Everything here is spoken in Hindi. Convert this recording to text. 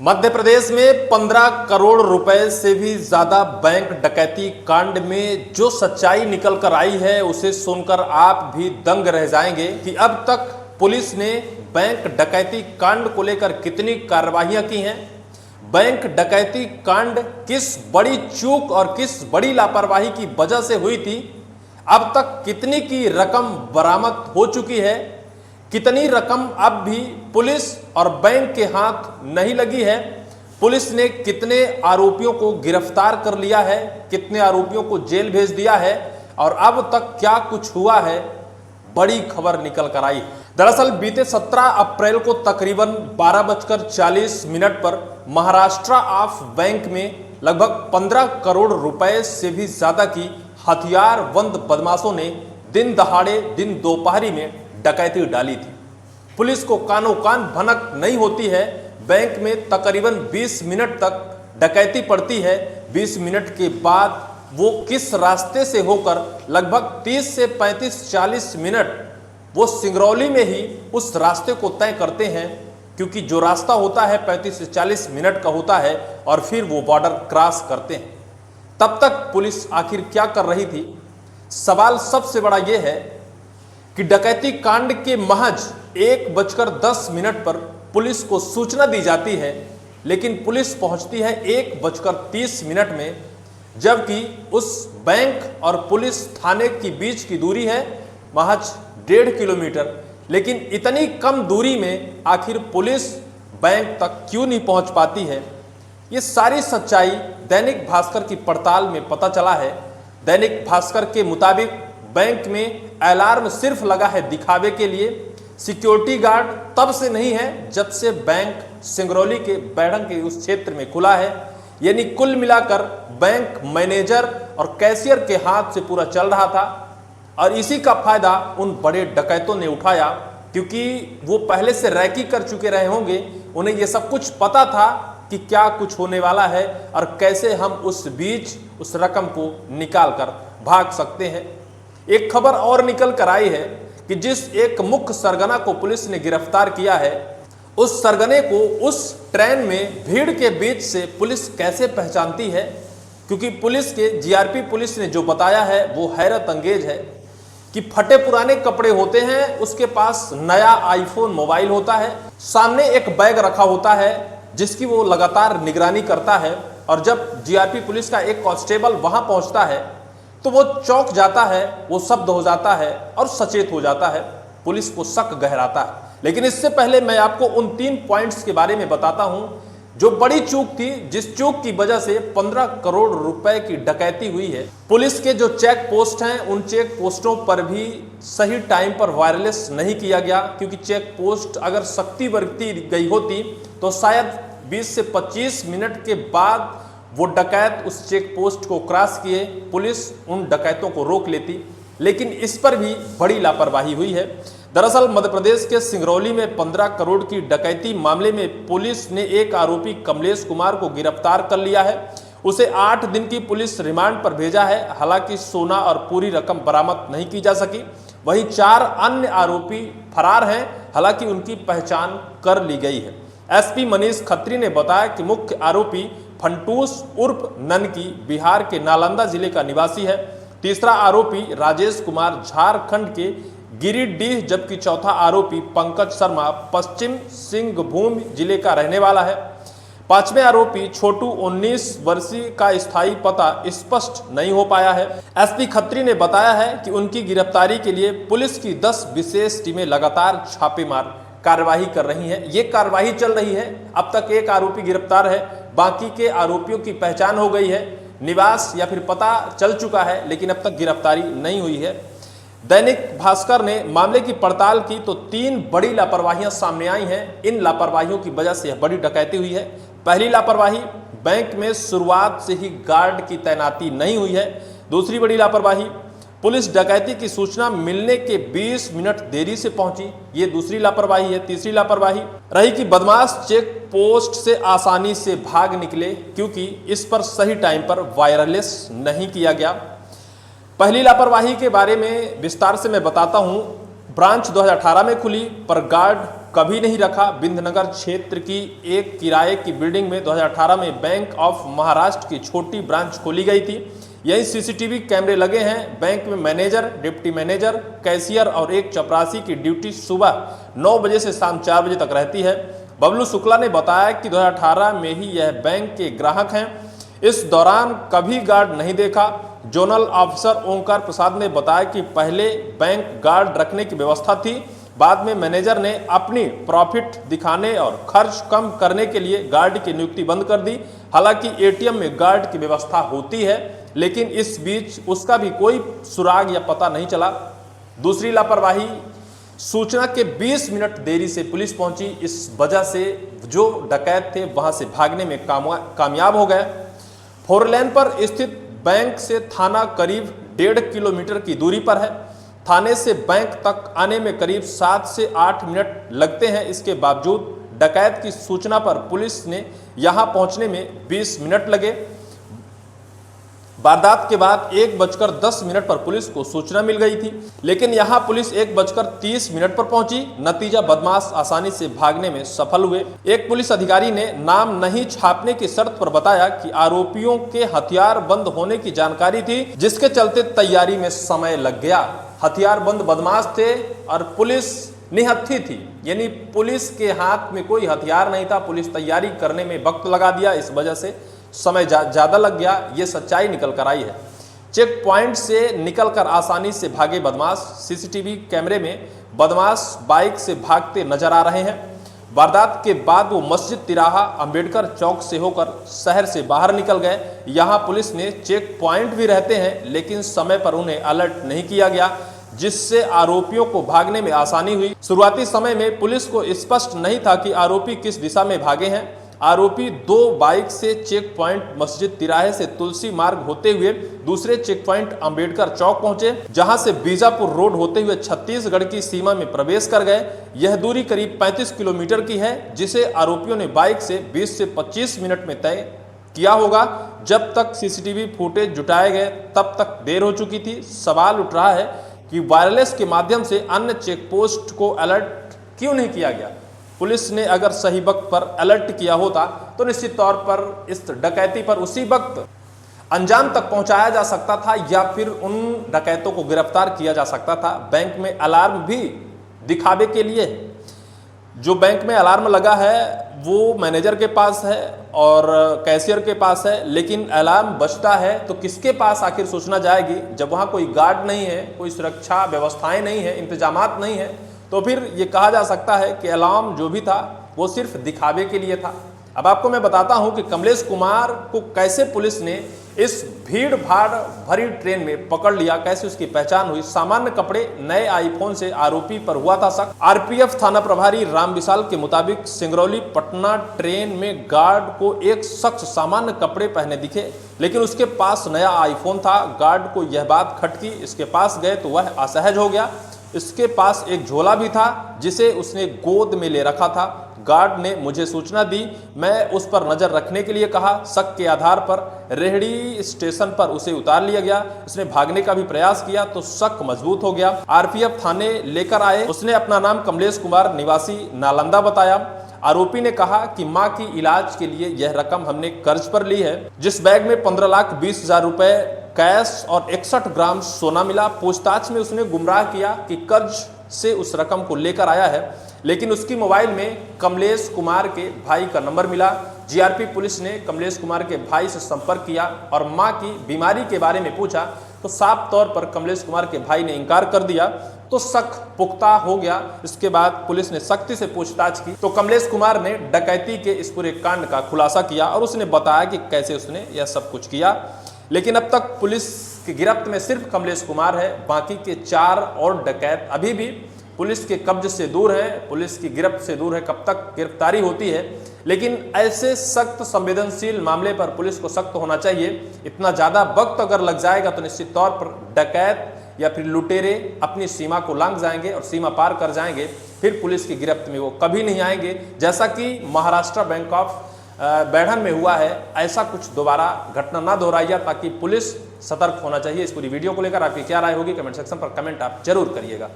मध्य प्रदेश में 15 करोड़ रुपए से भी ज्यादा बैंक डकैती कांड में जो सच्चाई निकल कर आई है उसे सुनकर आप भी दंग रह जाएंगे कि अब तक पुलिस ने बैंक डकैती कांड को लेकर कितनी कार्रवाइयां की हैं, बैंक डकैती कांड किस बड़ी चूक और किस बड़ी लापरवाही की वजह से हुई थी, अब तक कितनी की रकम बरामद हो चुकी है, कितनी रकम अब भी पुलिस और बैंक के हाथ नहीं लगी है, पुलिस ने कितने आरोपियों को गिरफ्तार कर लिया है, कितने आरोपियों को जेल भेज दिया है और अब तक क्या कुछ हुआ है, बड़ी खबर निकल कर आई। दरअसल बीते 17 अप्रैल को तकरीबन 12:40 पर महाराष्ट्र ऑफ बैंक में लगभग 15 करोड़ रुपए से भी ज्यादा की हथियारबंद बदमाशों ने दिन दहाड़े दिन दोपहरी में डकैती डाली थी। पुलिस को कानों कान भनक नहीं होती है, बैंक में तकरीबन 20 मिनट तक डकैती पड़ती है। 20 मिनट के बाद वो किस रास्ते से होकर लगभग 30 से 35-40 मिनट वो सिंगरौली में ही उस रास्ते को तय करते हैं, क्योंकि जो रास्ता होता है 35 से 40 मिनट का होता है और फिर वो बॉर्डर क्रॉस करते हैं। तब तक पुलिस आखिर क्या कर रही थी? सवाल सबसे बड़ा यह है कि डकैती कांड के महज 1:10 पर पुलिस को सूचना दी जाती है, लेकिन पुलिस पहुंचती है 1:30 में, जबकि उस बैंक और पुलिस थाने के बीच की दूरी है महज 1.5 किलोमीटर। लेकिन इतनी कम दूरी में आखिर पुलिस बैंक तक क्यों नहीं पहुंच पाती है? ये सारी सच्चाई दैनिक भास्कर की पड़ताल में पता चला है। दैनिक भास्कर के मुताबिक बैंक में अलार्म सिर्फ लगा है दिखावे के लिए, सिक्योरिटी गार्ड तब से नहीं है जब से बैंक सिंगरौली के बैढ़ंग के उस क्षेत्र में खुला है। यानी कुल मिलाकर बैंक मैनेजर और कैशियर के हाथ से पूरा चल रहा था और इसी का फायदा उन बड़े डकैतों ने उठाया, क्योंकि वो पहले से रैकी कर चुके रहे होंगे। उन्हें ये सब कुछ पता था कि क्या कुछ होने वाला है और कैसे हम उस बीच उस रकम को निकाल कर भाग सकते हैं। एक खबर और निकल कर आई है कि जिस एक मुख्य सरगना को पुलिस ने गिरफ्तार किया है, उस सरगने को उस ट्रेन में भीड़ के बीच से पुलिस कैसे पहचानती है, क्योंकि पुलिस के जीआरपी पुलिस ने जो बताया है वो हैरत अंगेज है कि फटे पुराने कपड़े होते हैं, उसके पास नया आईफोन मोबाइल होता है, सामने एक बैग रखा होता है जिसकी वो लगातार निगरानी करता है और जब जीआरपी पुलिस का एक कांस्टेबल वहां पहुंचता है तो वो चौंक जाता है, वो शब्द हो जाता है और सचेत हो जाता है, पुलिस को शक गहराता है। लेकिन इससे पहले मैं आपको उन 3 पॉइंट्स के बारे में बताता हूं जो बड़ी चूक थी, जिस चूक की वजह से 15 करोड़ रुपए की डकैती हुई है। पुलिस के जो चेक पोस्ट हैं उन चेक पोस्टों पर भी सही टाइम पर वायरलेस नहीं किया गया, क्योंकि चेक पोस्ट अगर सख्ती बरती गई होती तो शायद 20 से 25 मिनट के बाद वो डकैत उस चेक पोस्ट को क्रॉस किए पुलिस उन डकैतों को रोक लेती, लेकिन इस पर भी बड़ी लापरवाही हुई है। दरअसल मध्य प्रदेश के सिंगरौली में 15 करोड़ की डकैती मामले में पुलिस ने एक आरोपी कमलेश कुमार को गिरफ्तार कर लिया है। उसे 8 दिन की पुलिस रिमांड पर भेजा है। हालांकि सोना और पूरी रकम बरामद नहीं की जा सकी। वहीं 4 अन्य आरोपी फरार हैं, हालांकि उनकी पहचान कर ली गई है। एसपी मनीष खत्री ने बताया कि मुख्य आरोपी फंटूस उर्फ ननकी बिहार के नालंदा जिले का निवासी है। तीसरा आरोपी राजेश कुमार झारखंड के गिरिडीह, जबकि चौथा आरोपी पंकज शर्मा पश्चिम सिंहभूम जिले का रहने वाला है। 5वें आरोपी छोटू 19 वर्षीय का स्थायी पता स्पष्ट नहीं हो पाया है। एसपी खत्री ने बताया है कि उनकी गिरफ्तारी के लिए पुलिस की 10 विशेष टीमें लगातार छापेमार कार्रवाई कर रही हैं। ये कार्रवाई चल रही है। अब तक एक आरोपी गिरफ्तार है, बाकी के आरोपियों की पहचान हो गई है, निवास या फिर पता चल चुका है, लेकिन अब तक गिरफ्तारी नहीं हुई है। दैनिक भास्कर ने मामले की पड़ताल की तो 3 बड़ी लापरवाहियां सामने आई हैं। इन लापरवाहियों की वजह से बड़ी डकैती हुई है। पहली लापरवाही, बैंक में शुरुआत से ही गार्ड की तैनाती नहीं हुई है। दूसरी बड़ी लापरवाही, पुलिस डकैती की सूचना मिलने के 20 मिनट देरी से पहुंची, ये दूसरी लापरवाही है। तीसरी लापरवाही रही कि बदमाश चेक पोस्ट से आसानी से भाग निकले, क्योंकि इस पर सही टाइम पर वायरलेस नहीं किया गया। पहली लापरवाही के बारे में विस्तार से मैं बताता हूं। ब्रांच 2018 में खुली पर गार्ड कभी नहीं रखा। बिंदनगर क्षेत्र की एक किराए की बिल्डिंग में 2018 में बैंक ऑफ महाराष्ट्र की छोटी ब्रांच खोली गई थी। यही सीसीटीवी कैमरे लगे हैं। बैंक में मैनेजर, डिप्टी मैनेजर, कैशियर और एक चपरासी की ड्यूटी सुबह 9 बजे से शाम 4 बजे तक रहती है। बबलू शुक्ला ने बताया कि 2018 में ही यह बैंक के ग्राहक हैं। इस दौरान कभी गार्ड नहीं देखा। जोनल ऑफिसर ओंकार प्रसाद ने बताया कि पहले बैंक गार्ड रखने की व्यवस्था थी, बाद में मैनेजर ने अपनी प्रॉफिट दिखाने और खर्च कम करने के लिए गार्ड की नियुक्ति बंद कर दी। हालांकि एटीएम में गार्ड की व्यवस्था होती है, लेकिन इस बीच उसका भी कोई सुराग या पता नहीं चला। दूसरी लापरवाही, सूचना के 20 मिनट देरी से पुलिस पहुंची। इस वजह से जो डकैत थे वहां से भागने में कामयाब हो गए। 4 लेन पर स्थित बैंक से थाना करीब 1.5 किलोमीटर की दूरी पर है। थाने से बैंक तक आने में करीब 7 से 8 मिनट लगते हैं। इसके बावजूद डकैत की सूचना पर पुलिस ने यहां पहुंचने में 20 मिनट लगे। वारदात के बाद 1:10 पर पुलिस को सूचना मिल गई थी, लेकिन यहां पुलिस 1:30 पर पहुंची। नतीजा, बदमाश आसानी से भागने में सफल हुए। एक पुलिस अधिकारी ने नाम नहीं छापने की शर्त पर बताया कि आरोपियों के हथियार बंद होने की जानकारी थी, जिसके चलते तैयारी में समय लग गया। हथियार बंद बदमाश थे और पुलिस निहत्थी थी, यानी पुलिस के हाथ में कोई हथियार नहीं था। पुलिस तैयारी करने में वक्त लगा दिया, इस वजह से समय ज़्यादा लग गया। ये सच्चाई निकल कर आई है। चेक पॉइंट से निकलकर आसानी से भागे बदमाश। सीसीटीवी कैमरे में बदमाश बाइक से भागते नजर आ रहे हैं। वारदात के बाद वो मस्जिद तिराहा अंबेडकर चौक से होकर शहर से बाहर निकल गए। यहाँ पुलिस ने चेक पॉइंट भी रहते हैं, लेकिन समय पर उन्हें अलर्ट नहीं किया गया, जिससे आरोपियों को भागने में आसानी हुई। शुरुआती समय में पुलिस को स्पष्ट नहीं था कि आरोपी किस दिशा में भागे हैं। आरोपी 2 बाइक से चेक पॉइंट मस्जिद तिराहे से तुलसी मार्ग होते हुए दूसरे चेक पॉइंट अंबेडकर चौक पहुंचे, जहां से बीजापुर रोड होते हुए छत्तीसगढ़ की सीमा में प्रवेश कर गए। यह दूरी करीब 35 किलोमीटर की है, जिसे आरोपियों ने बाइक से 20 से 25 मिनट में तय किया होगा। जब तक सीसीटीवी फुटेज जुटाए गए तब तक देर हो चुकी थी। सवाल उठ रहा है कि वायरलेस के माध्यम से अन्य चेक पोस्ट को अलर्ट क्यों नहीं किया गया। पुलिस ने अगर सही वक्त पर अलर्ट किया होता तो निश्चित तौर पर इस डकैती पर उसी वक्त अंजाम तक पहुंचाया जा सकता था, या फिर उन डकैतों को गिरफ्तार किया जा सकता था। बैंक में अलार्म भी दिखावे के लिए है। जो बैंक में अलार्म लगा है वो मैनेजर के पास है और कैशियर के पास है, लेकिन अलार्म बजता है तो किसके पास आखिर सूचना जाएगी? जब वहाँ कोई गार्ड नहीं है, कोई सुरक्षा व्यवस्थाएं नहीं है, इंतजामात नहीं है, तो फिर ये कहा जा सकता है कि अलार्म जो भी था वो सिर्फ दिखावे के लिए था। अब आपको मैं बताता हूं कि कमलेश कुमार को कैसे पुलिस ने इस भीड़ भाड़ भरी ट्रेन में पकड़ लिया, कैसे उसकी पहचान हुई। सामान्य कपड़े, नए आईफोन से आरोपी पर हुआ था शक। आरपीएफ थाना प्रभारी राम विशाल के मुताबिक सिंगरौली पटना ट्रेन में गार्ड को एक शख्स सामान्य कपड़े पहने दिखे, लेकिन उसके पास नया आईफोन था। गार्ड को यह बात खटकी, इसके पास गए तो वह असहज हो गया। इसके पास एक झोला भी था जिसे उसने गोद में ले रखा था। गार्ड ने मुझे सूचना दी, मैं उस पर नजर रखने के लिए कहा। शक के आधार पर रेहड़ी स्टेशन पर उसे उतार लिया गया। उसने भागने का भी प्रयास किया तो शक मजबूत हो गया। आरपीएफ थाने लेकर आए। उसने अपना नाम कमलेश कुमार निवासी नालंदा बताया। आरोपी ने कहा कि मां की इलाज के लिए यह रकम हमने कर्ज पर ली है। जिस बैग में 15,20,000 रुपए कैश और 61 ग्राम सोना मिला। पूछताछ में उसने गुमराह किया कि कर्ज से उस रकम को लेकर आया है, लेकिन उसकी मोबाइल में कमलेश कुमार के भाई का नंबर मिला। जीआरपी पुलिस ने कमलेश कुमार के भाई से संपर्क किया और मां की बीमारी के बारे में पूछा तो साफ तौर पर कमलेश कुमार के भाई ने इनकार कर दिया, तो शक पुख्ता हो गया। इसके बाद पुलिस ने सख्ती से पूछताछ की तो कमलेश कुमार ने डकैती के इस पूरे कांड का खुलासा किया और उसने बताया कि कैसे उसने यह सब कुछ किया। लेकिन अब तक पुलिस की गिरफ्त में सिर्फ कमलेश कुमार है, बाकी के 4 और डकैत अभी भी पुलिस के कब्जे से दूर है, पुलिस की गिरफ्त से दूर है। कब तक गिरफ्तारी होती है, लेकिन ऐसे सख्त संवेदनशील मामले पर पुलिस को सख्त होना चाहिए। इतना ज़्यादा वक्त अगर लग जाएगा तो निश्चित तौर पर डकैत या फिर लुटेरे अपनी सीमा को लांघ जाएंगे और सीमा पार कर जाएंगे, फिर पुलिस की गिरफ्त में वो कभी नहीं आएंगे। जैसा कि महाराष्ट्र बैंक ऑफ बैठन में हुआ है, ऐसा कुछ दोबारा घटना ना दोहराइए, ताकि पुलिस सतर्क होना चाहिए। इस पूरी वीडियो को लेकर आपकी क्या राय होगी कमेंट सेक्शन पर कमेंट आप जरूर करिएगा।